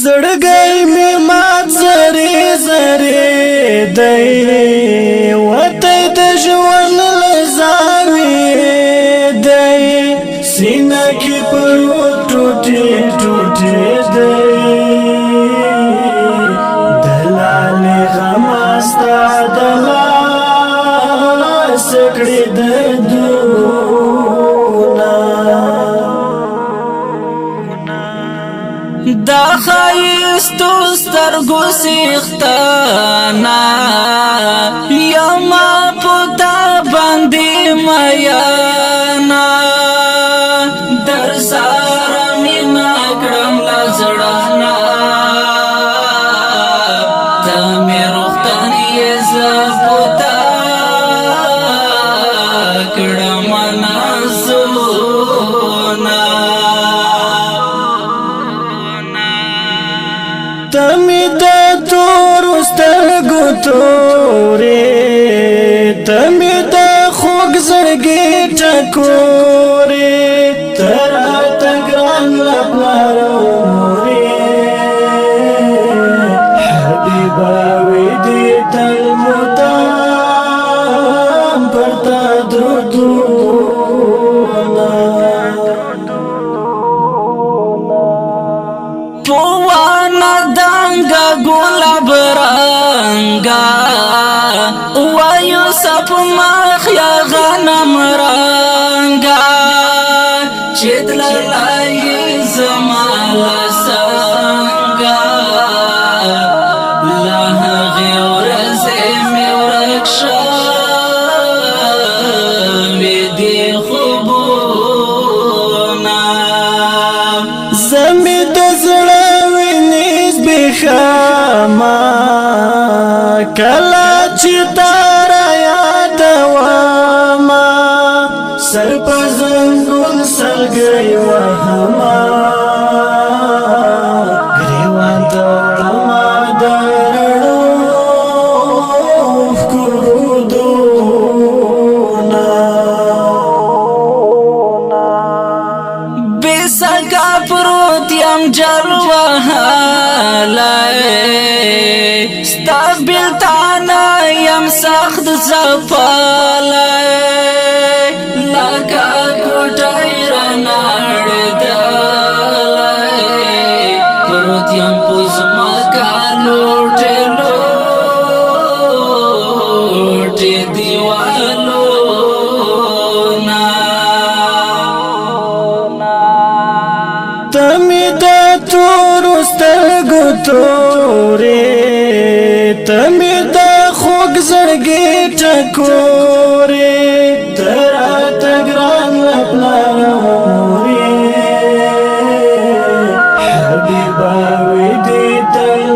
زړګی می مات زری زری دی وته د ژوند لزاوی دی سینه کې پر ټوټي ټوټي دی دلال غماستا دلا سکړې دردونه دا خایستو سترګو سیختانا یما پتا باندې میانا در سارا مینا کړم لزړانا ته مې روختنی زپتا کړم نازونا تمی دا تور سترګو تورې تمی دا خوږ زړګي ټکورې تر تګران لپاره حبیبا وې دې تل مدام پرتا درودونه پوانا دانگا گلاب رنگا وایو سپ مخیا غنم رنگا چیدل لای زمال سنگا لہ غیور زمی ورکشا ویدی خوبونا زمی دزڑا خما کلا چې تارا یاد وما سر په زنګون سلګي وهما ګریوان دوړما درړو کورودونا بیسکا پروت یم جلوه ستقبل تانا یم سخت زفالی لکا کوٹای رناڑ دالی پروت یم پوزمکا لوٹے لوٹے دیوالونا تمی دا تورو سترګو تورې تمی دا خوږ زړګي ټکورې تر تګران لپاره حبیبا وې دې تل